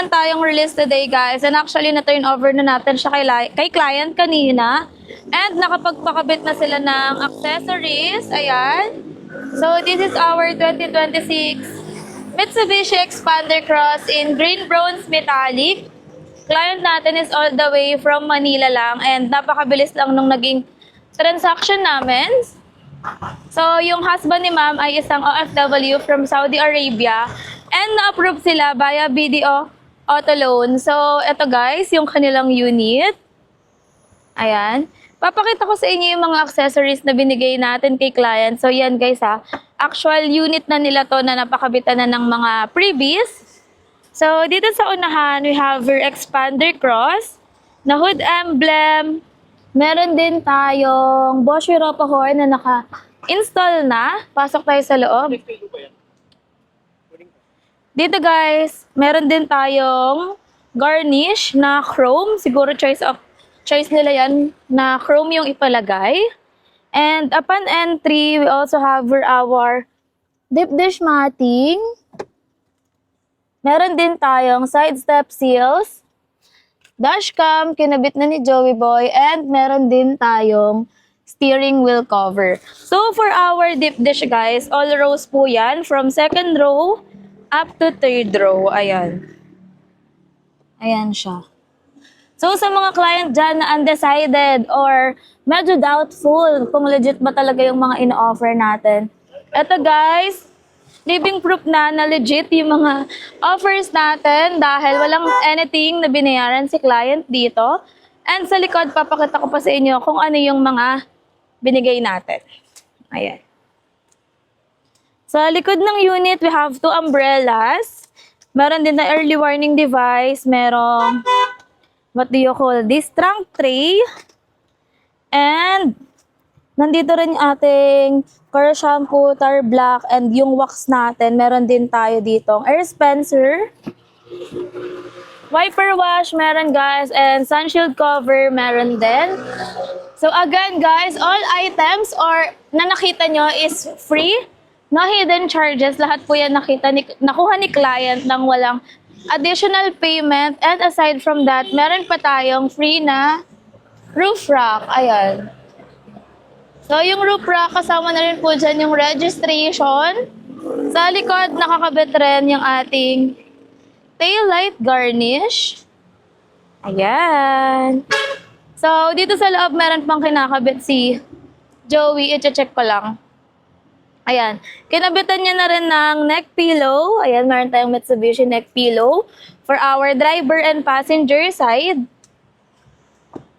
naman tayong release today, guys. And actually, na-turn over na natin siya kay client kanina. And nakapagpakabit na sila ng accessories. Ayan. So, this is our 2026 Mitsubishi Expander Cross in green bronze metallic. Client natin is all the way from Manila lang. And napakabilis lang nung naging transaction namin. So, yung husband ni ma'am ay isang OFW from Saudi Arabia. And na-approve sila via BDO Auto Loan. So, eto guys, yung kanilang unit. Ayan. Papakita ko sa inyo yung mga accessories na binigay natin kay client. So, yan guys ha. Actual unit na nila to na napakabitan na ng mga previous. So, dito sa unahan, we have our Expander Cross na hood emblem. Meron din tayong Bosch Europa horn na naka-install na. Pasok tayo sa loob. Dito guys, meron din tayong garnish na chrome. Siguro choice nila yan na chrome yung ipalagay. And upon entry, we also have our deep dish matting. Meron din tayong side step seals. Dashcam, kinabit na ni Joey Boy. And meron din tayong steering wheel cover. So for our deep dish guys, all rows po yan. From second row up to third row. Ayan. Ayan siya. So sa mga client dyan na undecided or medyo doubtful kung legit ba talaga yung mga ino-offer natin. Eto guys, living proof na legit yung mga offers natin dahil walang anything na binayaran si client dito. And sa likod, papakita ko pa sa inyo kung ano yung mga binigay natin. Ayan. Sa likod ng unit, we have 2 umbrellas. Meron din na early warning device. Merong, what do you call this? Trunk tray. And, nandito rin yung ating car shampoo, tar black, and yung wax natin. Meron din tayo dito. Air dispenser. Wiper wash, meron guys. And sunshield cover, meron din. So again guys, all items or na nakita nyo is free. No hidden charges. Lahat po yan nakuha ni client nang walang additional payment. And aside from that, meron pa tayong free na roof rack. Ayan. So, yung roof rack, kasama na rin po dyan yung registration. Sa likod, nakakabit rin yung ating tail light garnish. Ayan. So, dito sa loob, meron pang kinakabit si Joey. I-check ko lang. Ayan. Kinabitan niya na rin ng neck pillow. Ayan, meron tayong Mitsubishi neck pillow for our driver and passenger side.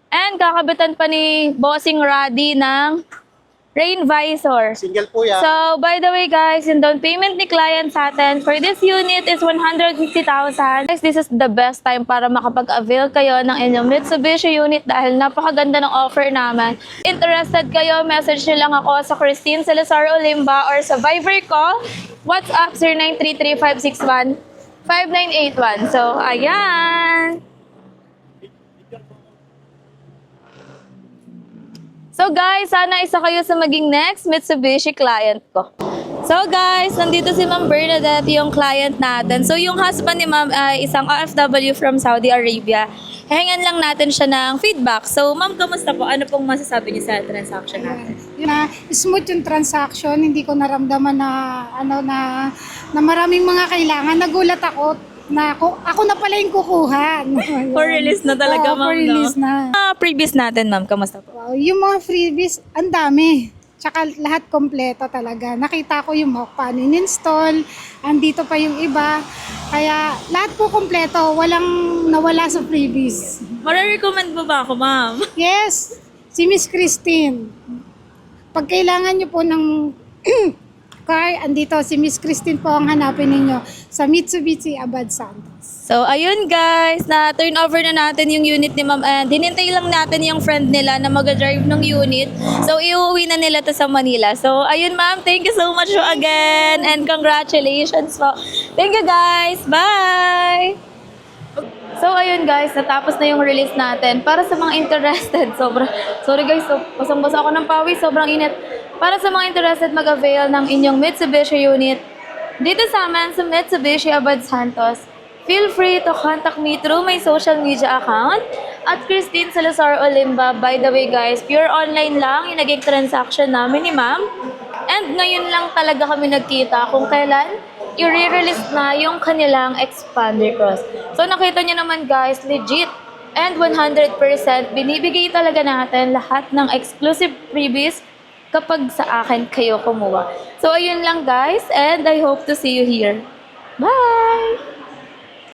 And kakabitan pa ni Bossing Roddy ng rain visor. Single po yan. So, by the way guys, yung down payment ni client sa atin for this unit is 150,000. Guys, this is the best time para makapag-avail kayo ng inyong Mitsubishi unit dahil napakaganda ng offer naman. Interested kayo, message nyo lang ako sa Christine Salazar Olimba or sa Viber ko, WhatsApp 0933-561-5981. So, ayan! So guys, sana isa kayo sa maging next Mitsubishi client ko. So guys, nandito si Ma'am Bernadette, yung client natin. So yung husband ni Ma'am ay isang OFW from Saudi Arabia. Hingan lang natin siya ng feedback. So Ma'am, kamusta po? Ano pong masasabi niyo sa transaction natin? Na smooth yung transaction, hindi ko naramdaman na na maraming mga kailangan. Nagulat ako na ako na pala yung kukuha. For release na talaga, Ma'am, for release no? na. Previous natin, Ma'am, kamusta po? Wow, yung mga freebies, ang dami. Tsaka lahat kompleto talaga. Nakita ko yung paano in-install, andito pa yung iba. Kaya lahat po kompleto, walang nawala sa freebies. Mare-recommend mo ba ako, Ma'am? Yes, si Miss Christine. Pag kailangan nyo po ng car, andito si Miss Christine po ang hanapin ninyo sa Mitsubishi Abad Santos. So, ayun guys, na-turn over na natin yung unit ni Ma'am and hinintay lang natin yung friend nila na mag-drive ng unit. So, iuwi na nila to sa Manila. So, ayun Ma'am, thank you so much again and congratulations po. Thank you guys. Bye! So, ayun guys, natapos na yung release natin. Para sa mga interested, sorry guys, basang-basa ako ng pawis, sobrang init. Para sa mga interested mag-avail ng inyong Mitsubishi unit, dito sa amin sa Mitsubishi Abad Santos, Feel free to contact me through my social media account at Christine Salazar Olimba. By the way guys, pure online lang yung naging transaction namin ni ma'am. And ngayon lang talaga kami nagkita kung kailan i-release na yung kanilang expander cross. So nakita nyo naman guys, legit and 100% binibigay talaga natin lahat ng exclusive freebies kapag sa akin kayo kumuha. So ayun lang guys, and I hope to see you here. Bye!